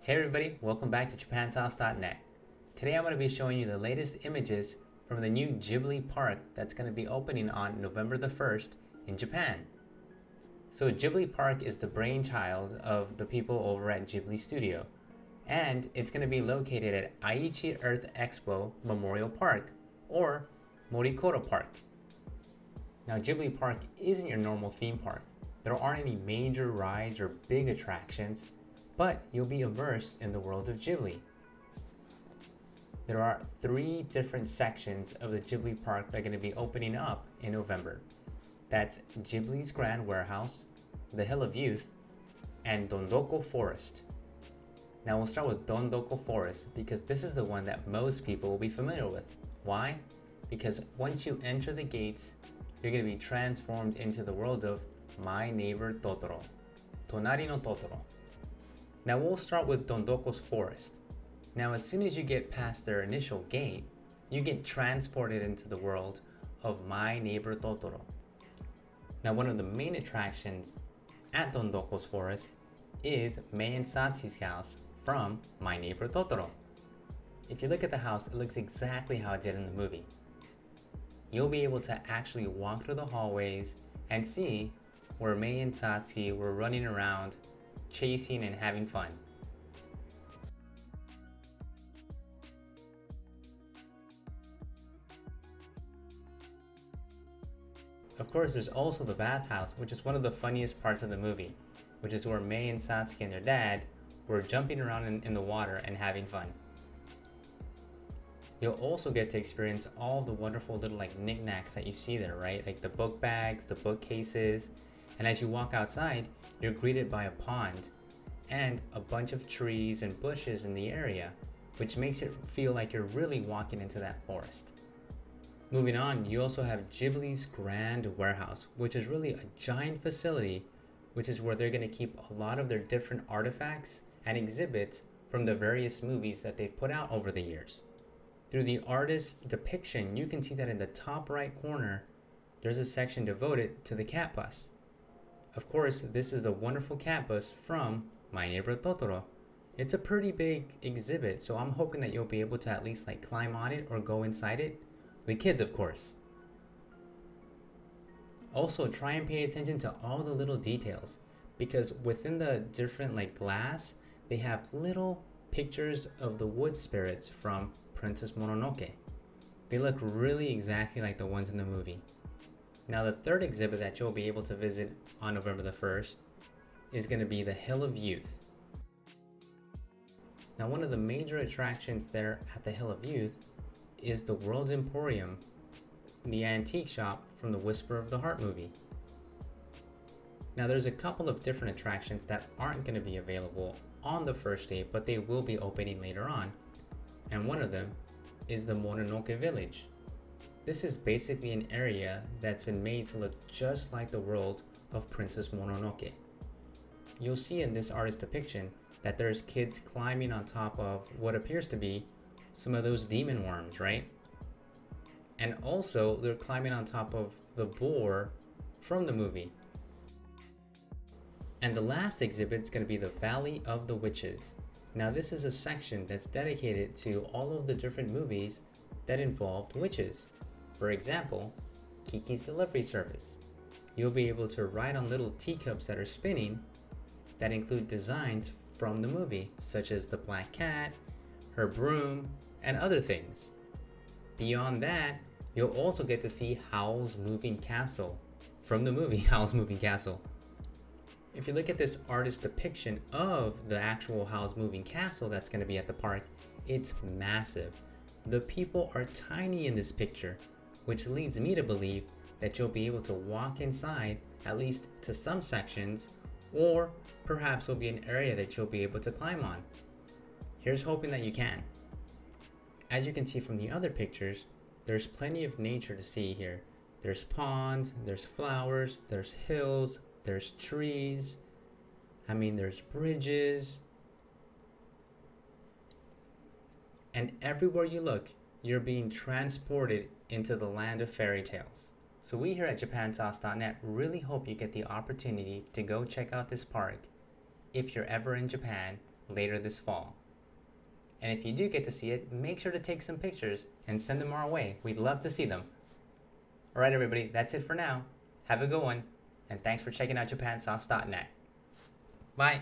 Hey everybody, welcome back to japansauce.net. Today I'm going to be showing you the latest images from the new Ghibli Park that's going to be opening on November the 1st in Japan. So Ghibli Park is the brainchild of the people over at Ghibli Studio, and it's going to be located at Aichi Earth Expo Memorial Park, or Morikoro Park. Now Ghibli Park isn't your normal theme park. There aren't any major rides or big attractions, but you'll be immersed in the world of Ghibli. There are 3 different sections of the Ghibli Park that are going to be opening up in November. That's Ghibli's Grand Warehouse, the Hill of Youth, and Tondoko Forest. Now we'll start with Tondoko Forest because this is the one that most people will be familiar with. Why? Because once you enter the gates, you're going to be transformed into the world of My Neighbor Totoro, Tonari no Totoro. Now we'll start with Tondoko's Forest. Now as soon as you get past their initial gate, you get transported into the world of My Neighbor Totoro. Now one of the main attractions at Tondoko's Forest is Mei and Satsu's house from My Neighbor Totoro. If you look at the house, it looks exactly how it did in the movie. You'll be able to actually walk through the hallways and see where Mei and Satsu were running around chasing and having fun. Of course, there's also the bathhouse, which is one of the funniest parts of the movie, which is where Mei and Satsuki and their dad were jumping around in the water and having fun. You'll also get to experience all the wonderful little knickknacks that you see there, right? Like the book bags, the bookcases, and as you walk outside, you're greeted by a pond and a bunch of trees and bushes in the area, which makes it feel like you're really walking into that forest. Moving on, you also have Ghibli's Grand Warehouse, which is really a giant facility, which is where they're going to keep a lot of their different artifacts and exhibits from the various movies that they've put out over the years. Through the artist's depiction, you can see that in the top right corner, there's a section devoted to the cat bus. Of course, this is the wonderful cat bus from My Neighbor Totoro. It's a pretty big exhibit, so I'm hoping that you'll be able to at least climb on it or go inside it. The kids, of course. Also, try and pay attention to all the little details, because within the different glass, they have little pictures of the wood spirits from Princess Mononoke. They look really exactly like the ones in the movie. Now the third exhibit that you'll be able to visit on November the 1st is going to be the Hill of Youth. Now one of the major attractions there at the Hill of Youth is the World's Emporium, the antique shop from the Whisper of the Heart movie. Now there's a couple of different attractions that aren't going to be available on the first day, but they will be opening later on. And one of them is the Mononoke Village. This is basically an area that's been made to look just like the world of Princess Mononoke. You'll see in this artist's depiction that there's kids climbing on top of what appears to be some of those demon worms, right? And also they're climbing on top of the boar from the movie. And the last exhibit is going to be the Valley of the Witches. Now this is a section that's dedicated to all of the different movies that involved witches. For example, Kiki's Delivery Service. You'll be able to ride on little teacups that are spinning that include designs from the movie, such as the black cat, her broom, and other things. Beyond that, you'll also get to see Howl's Moving Castle from the movie Howl's Moving Castle. If you look at this artist's depiction of the actual Howl's Moving Castle that's going to be at the park, it's massive. The people are tiny in this picture, which leads me to believe that you'll be able to walk inside at least to some sections, or perhaps it'll be an area that you'll be able to climb on. Here's hoping that you can. As you can see from the other pictures, there's plenty of nature to see here. There's ponds, there's flowers, there's hills, there's trees. There's bridges. And everywhere you look, you're being transported into the land of fairy tales. So we here at japansauce.net really hope you get the opportunity to go check out this park if you're ever in Japan later this fall. And if you do get to see it, make sure to take some pictures and send them our way. We'd love to see them. Alright everybody, that's it for now. Have a good one, and thanks for checking out JapanSauce.net. Bye!